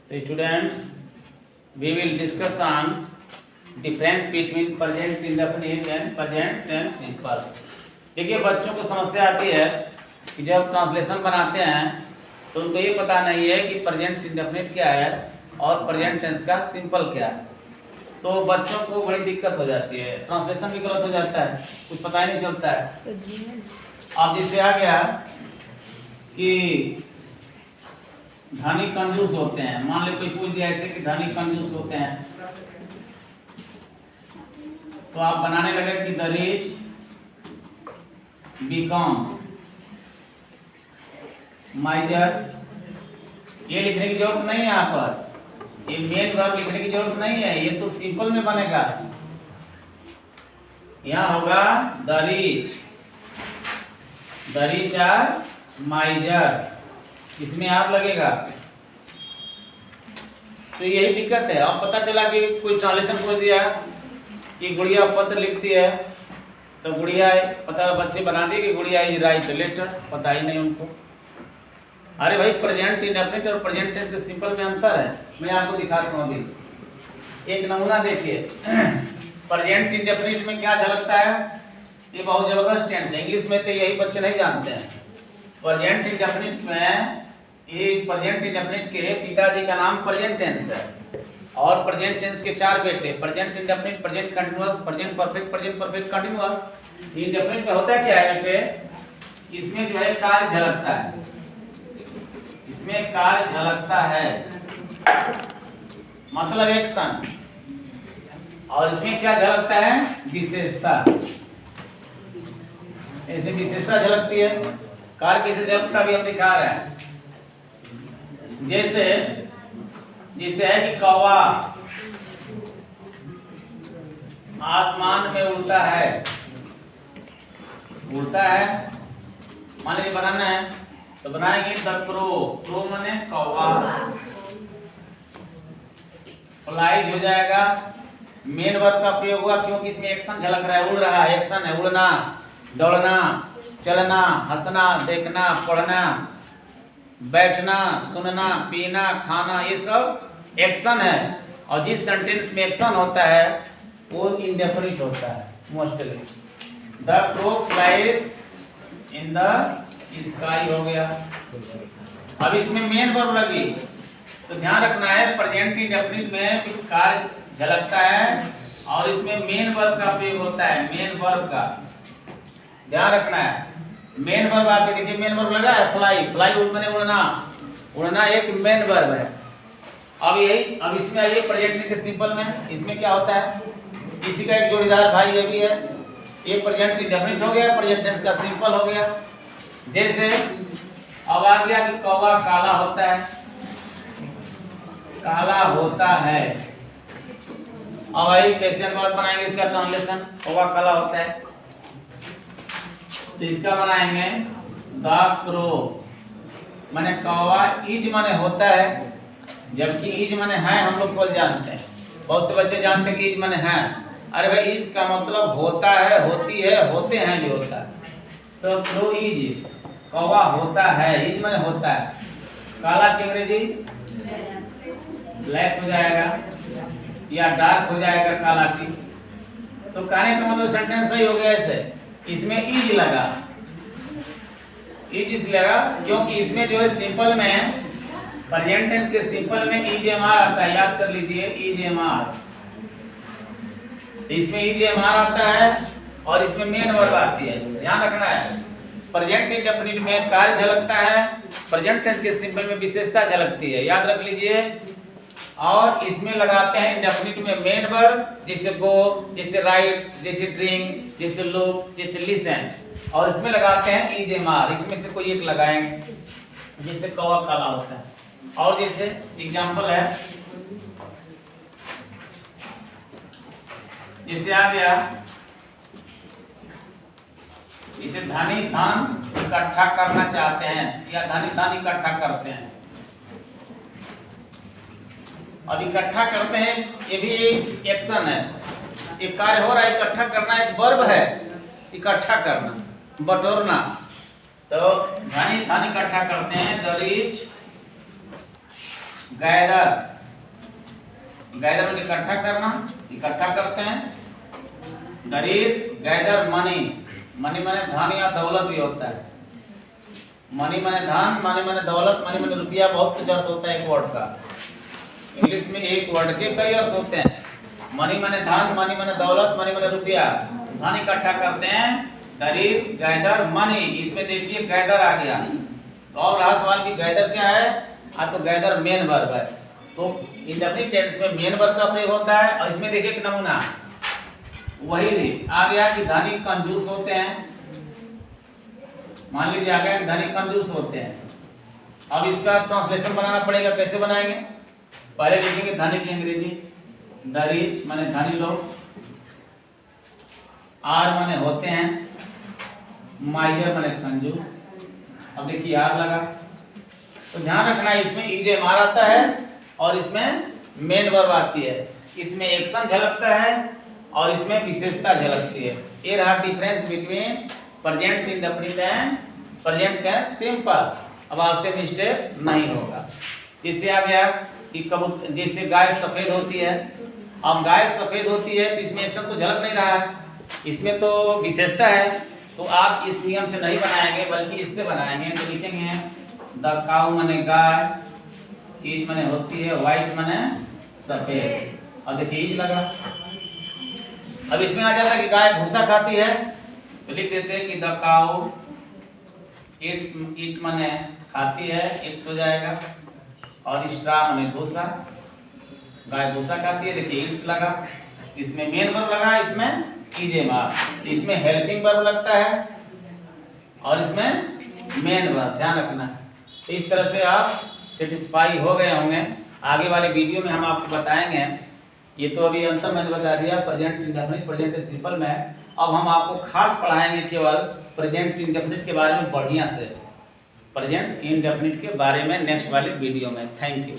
So students, we will discuss on difference between present indefinite and present tense simple. देखिए बच्चों को समस्या आती है कि जब ट्रांसलेशन बनाते हैं तो उनको ये पता नहीं है कि प्रेजेंट इंडेफिनिट क्या है और प्रेजेंट टेंस का सिंपल क्या है। तो बच्चों को बड़ी दिक्कत हो जाती है, ट्रांसलेशन भी गलत हो जाता है, कुछ पता ही नहीं चलता है। अब जैसे आ गया कि धनी कंजूस होते हैं, मान लो कोई पूछ दिया ऐसे कि धनी कंजूस होते हैं, तो आप बनाने लगे कि द रिच बिकम माइजर। ये लिखने की जरूरत नहीं है, यहाँ पर ये मेन वर्ब लिखने की जरूरत नहीं है, ये तो सिंपल में बनेगा। यहाँ होगा द रिच आर माइजर, इसमें आप लगेगा। तो यही दिक्कत है। अब पता चला कि कोई ट्रांसलेशन पूछ दिया कि गुड़िया पत्र लिखती है, तो गुड़िया पता बच्चे बना दिए कि गुड़िया इज राइट लेटर, पता ही नहीं उनको। अरे भाई प्रेजेंट इंडेफिनिट और प्रेजेंट टेंस के सिंपल में अंतर है, मैं आपको दिखाता हूँ अभी। एक नमूना देखिए, प्रेजेंट इंडेफिनिट में क्या झलकता है, ये बहुत जबरदस्त टेंस है, इंग्लिश में तो यही बच्चे नहीं जानते हैं। प्रेजेंट इंडेफिनिट में इस प्रेजेंट इंडेफिनिट के पिताजी का नाम प्रेजेंट टेंस है और प्रेजेंट टेंस के चार बेटे, present indefinite, present continuous, present perfect, present perfect continuous. Indefinite में होता क्या है बेटे, इसमें जो है कार्य झलकता है, इसमें कार्य झलकता है, मतलब एक्शन। और इसमें क्या झलकता है, विशेषता। इसमें विशेषता झलकती है। कार्य कैसे झलकता भी हम दिखा रहे हैं। जैसे है कि कौवा आसमान में उड़ता है, मान लीजिए बनाना है तो बनाएंगे द क्रो माने कौवा, फ्लाइज हो जाएगा। मेन वर्ब का प्रयोग हुआ क्योंकि इसमें एक्शन झलक रहा है, उड़ रहा है, एक्शन है, उड़ना, दौड़ना, चलना, हंसना, देखना, पढ़ना, बैठना, सुनना, पीना, खाना, ये सब एक्शन है। और जिस सेंटेंस में एक्शन होता है वो इंडेफिनिट होता है mostly. The crow flies in the sky हो गया। अब इसमें मेन वर्ब लगी तो ध्यान रखना है, प्रेजेंट इंडेफिनिट में कार्य झलकता है और इसमें मेन वर्ब का प्रयोग होता है, मेन वर्ब का ध्यान रखना है। मेन वर्ब आते देखिए, मेन वर्ब लगा है फ्लाई माने उड़ना एक मेन वर्ब है। अब इसमें आइए प्रेजेंट के सिंपल में, इसमें क्या होता है, इसी का एक जोड़ीदार भाई ये भी है, ये प्रेजेंट इंडेफिनिट हो गया, प्रेजेंट टेंस का सिंपल हो गया। जैसे अब आ गया कि कौवा काला होता है, अब भाई कैसे अनुवाद बनाएंगे इसका ट्रांसलेशन, कौवा काला होता है तो इसका बनाएंगे द क्रो माने कौवा इज माने होता है, जबकि इज माने है हम लोग को जानते हैं, बहुत से बच्चे जानते हैं कि इज माने है। अरे भाई इज का मतलब होता है, होती है, होते हैं जो होता है। तो क्रो इज, कौवा होता है, इज माने होता है। काला की अंग्रेजी ब्लैक हो जाएगा या डार्क हो जाएगा काला की। तो कहने का मतलब सेंटेंस सही हो गया। ऐसे इसमें इज लगा, क्योंकि इसमें जो है सिंपल में प्रेजेंट टेंस के सिंपल में ईजेएमआर आता है, याद कर लीजिए ईजेएमआर। इसमें ईजेएमआर आता है और इसमें मेन वर्ब आती है, ध्यान रखना है। प्रेजेंट इंडेफिनिट में कार्य झलकता है, प्रेजेंट टेंस के सिंपल में विशेषता झलकती है, याद रख लीजिए। और इसमें लगाते हैं इंडेफिनिट में मेन वर्ब, जैसे गो, जैसे राइट, जैसे ड्रिंक, जैसे लुक, जैसे लिसन। और इसमें लगाते हैं ईजेएमआर, इसमें से कोई एक लगाएंगे, जैसे कौवा काला होता है। और जैसे एग्जांपल है, जैसे आ गया, इसे धनी धन इकट्ठा करना चाहते हैं या धनी धन इकट्ठा करते हैं। अब इकट्ठा करते हैं ये भी एक्शन है, एक कार्य हो रहा है, इकट्ठा करना एक वर्ब है, इकट्ठा करना, बटोरना। तो धनी धन इकट्ठा करते हैं, द रिच गैदर, गैदर में इकट्ठा करना, इकट्ठा करते हैं। दरिस गैदर मनी, मनी माने धन या दौलत भी होता है। मनी माने धन, मनी माने दौलत, मनी माने रुपया, बहुत कुछ अर्थ होता है एक वर्ड का। इंग्लिश में एक वर्ड के कई अर्थ होते हैं। मनी माने धन, मनी माने दौलत, मनी माने रुपया। धन इकट्ठा करते हैं, दरिस गैदर मनी। इसमें देखिए गैदर आ गया, तो और रहा सवाल कि गैदर क्या है। तो गैदर मेन वर्ब है, तो इंडेफिनिट टेंस में मेन वर्ब का प्रयोग होता है। और इसमें देखिए एक नमूना वही आ गया कि धनी कंजूस होते हैं। मान लीजिए आ गया कि धनी कंजूस होते हैं। अब इसका ट्रांसलेशन बनाना पड़ेगा, कैसे बनाएंगे। पहले लिखेंगे धनी की अंग्रेजी, दरिज माने धनी लोग, आर माने होते हैं, माइजर माने कंजूस। अब देखिए आर लगा, तो ध्यान रखना इसमें ईजे मार आता है और इसमें मेन वर्ब आती है। इसमें एक्शन झलकता है और इसमें विशेषता झलकती है। ये रहा difference between present indefinite and present tense simple. अब आपसे मिस्टेक नहीं होगा। इससे आ गया कि कबूतर, जैसे गाय सफेद होती है। अब गाय सफेद होती है तो इसमें एक्शन तो झलक नहीं रहा है, इसमें तो विशेषता है। तो आप इस नियम से नहीं बनाएंगे बल्कि इससे बनाएंगे। तो लिखेंगे द काऊ माने गाय, इज माने होती है, व्हाइट माने सफेद। अब देखिए इज लगा। अब इसमें आ जाता है कि गाय भूसा खाती है, तो लिख देते हैं कि द काऊ इट्स, इट माने खाती है, इट्स हो जाएगा। और स्ट्रा माने भूसा, गाय भूसा खाती है। देखिए इट्स लगा, इसमें मेन वर्ब लगा, इसमें ईजे मार, इसमें हेल्पिंग वर्ब लगता है और इसमें मेन वर्ब। ध्यान रखना। तो इस तरह से आप सेटिस्फाई हो गए होंगे। आगे वाले वीडियो में हम आपको बताएंगे। ये तो अभी अंतर मैंने बता दिया प्रेजेंट इंडेफिनिट, प्रेजेंट सिंपल में। अब हम आपको खास पढ़ाएंगे केवल प्रेजेंट इंडेफिनिट के बारे में बढ़िया से, प्रेजेंट इंडेफिनिट के बारे में नेक्स्ट वाले वीडियो में। Thank you.